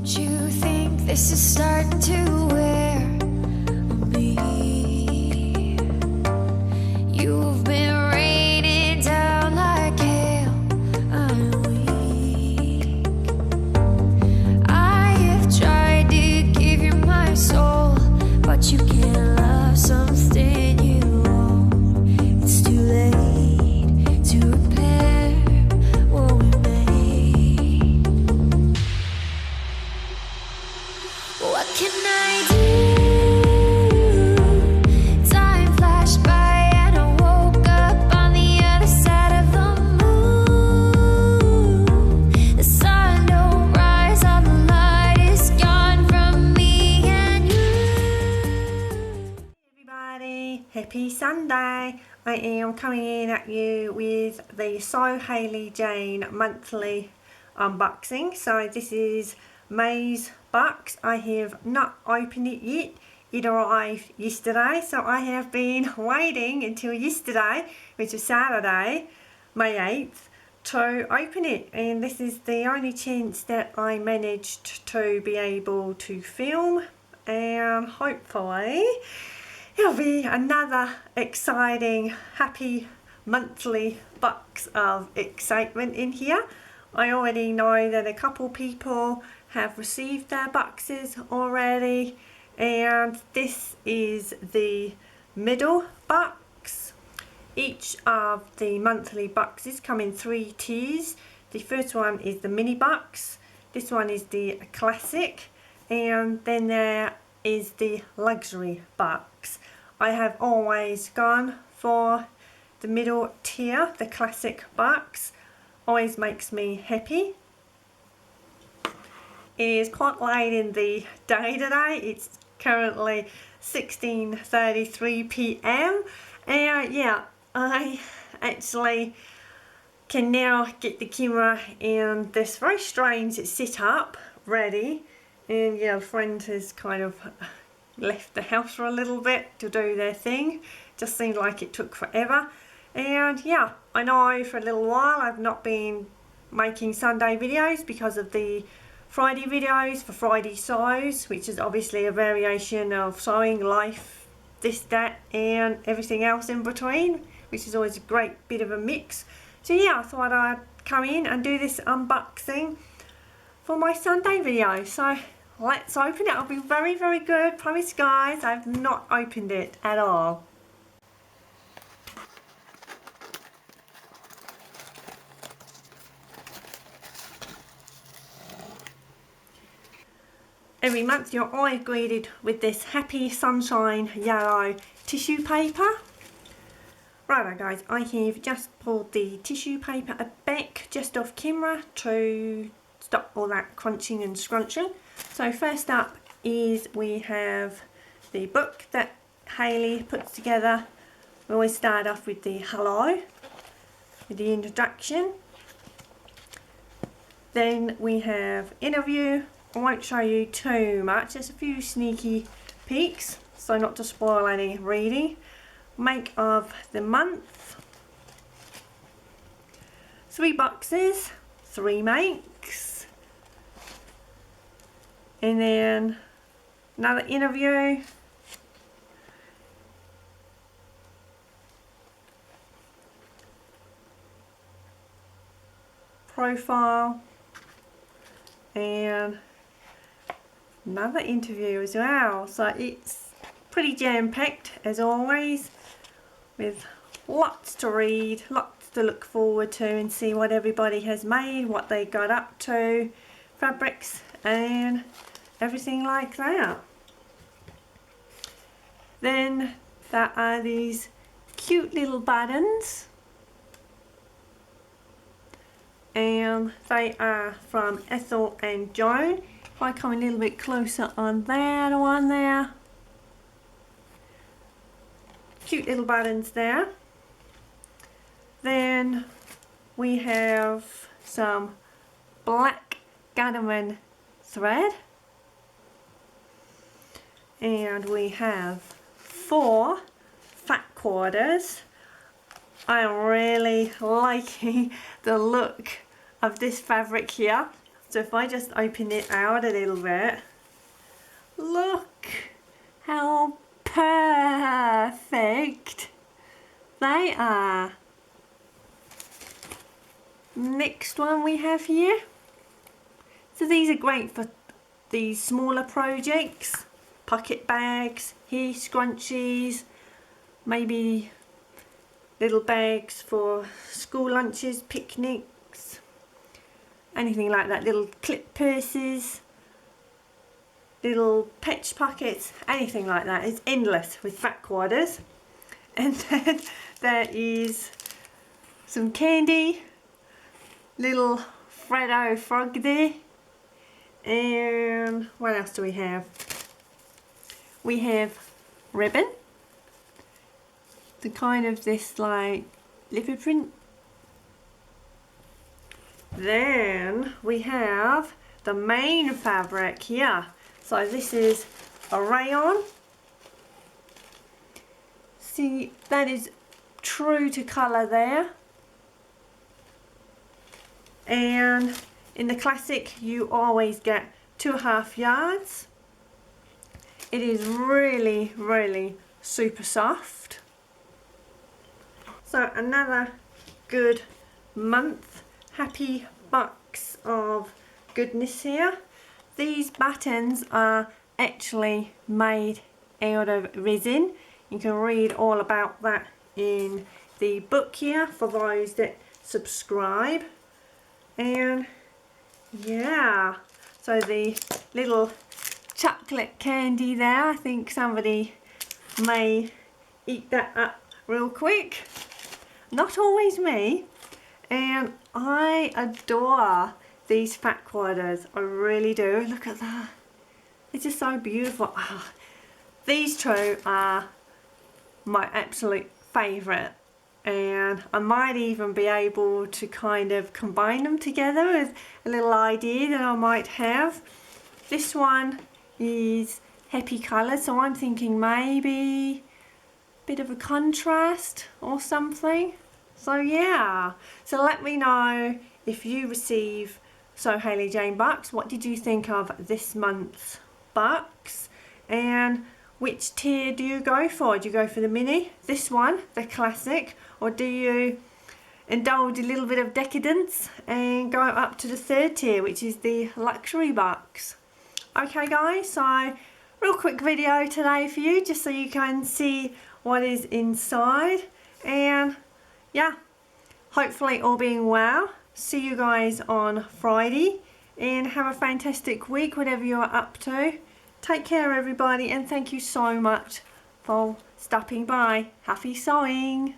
you think this is starting to wear on me? You've been raining down like hail. I'm weak. I have tried to give you my soul, but you can't love something you own. It's too late to repair what we made. What can I do? Time flashed by and I woke up on the other side of the moon. The sun don't rise, all the light is gone from me and you. Everybody, happy Sunday. I am coming in at you with the SewHayleyJane monthly unboxing. So this is May's box. I have not opened it yet. It arrived yesterday, so I have been waiting until yesterday, which was Saturday, May 8th, to open it. And this is the only chance that I managed to be able to film, and hopefully it'll be another exciting, happy monthly box of excitement in here. I already know that a couple people have received their boxes already, and this is the middle box. Each of the monthly boxes come in 3 tiers. The first one is the mini box, this one is the classic, and then there is the luxury box. I have always gone for the middle tier. The classic box always makes me happy. It is quite late in the day today. It's currently 16:33 p.m. and yeah, I actually can now get the camera in this very strange setup ready, and yeah, a friend has kind of left the house for a little bit to do their thing. Just seemed like it took forever, and yeah, I know for a little while I've not been making Sunday videos because of the Friday videos for Friday sews, which is obviously a variation of sewing life, this, that and everything else in between, which is always a great bit of a mix. So yeah, I thought I'd come in and do this unboxing for my Sunday video. So let's open it. It'll be very, very good. Promise guys, I've not opened it at all. Every month you're always greeted with this happy sunshine yellow tissue paper. Righto guys, I have just pulled the tissue paper back just off camera to stop all that crunching and scrunching. So first up is we have the book that Hayley puts together. We always start off with the hello, with the introduction. Then we have interview. I won't show you too much, just a few sneaky peeks, so not to spoil any reading. Make of the month. 3 boxes, 3 makes. And then another interview. Profile. And another interview as well. So it's pretty jam-packed as always, with lots to read, lots to look forward to and see what everybody has made, what they got up to, fabrics and everything like that. Then there are these cute little buttons, and they are from Ethel and Joan. If I come a little bit closer on that one there, cute little buttons there. Then we have some black Gunnerman thread, and we have 4 fat quarters. I'm really liking the look of this fabric here. So if I just open it out a little bit, look how perfect they are. Next one we have here. So these are great for these smaller projects, pocket bags, hair scrunchies, maybe little bags for school lunches, picnics, anything like that, little clip purses, little patch pockets, anything like that. It's endless with fat quarters. And then there is some candy, little Freddo frog there, and what else do we have? We have ribbon, the kind of this like leopard print. Then we have the main fabric here. So this is a rayon. See, that is true to colour there. And in the classic you always get 2.5 yards. It is really, really super soft. So another good month, happy box of goodness here. These buttons are actually made out of resin. You can read all about that in the book here for those that subscribe. And yeah, so the little chocolate candy there, I think somebody may eat that up real quick. Not always me. And I adore these fat quarters, I really do. Look at that, it's just so beautiful. Oh, these two are my absolute favourite, and I might even be able to kind of combine them together with a little idea that I might have. This one is happy colour, so I'm thinking maybe a bit of a contrast or something. So yeah, so let me know if you receive SewHayleyJane box. What did you think of this month's box? And which tier do you go for? Do you go for the mini, this one, the classic, or do you indulge a little bit of decadence and go up to the third tier, which is the luxury box? Okay guys, so real quick video today for you, just so you can see what is inside. And yeah, hopefully all being well, see you guys on Friday, and have a fantastic week, whatever you're up to. Take care everybody, and thank you so much for stopping by. Happy sewing!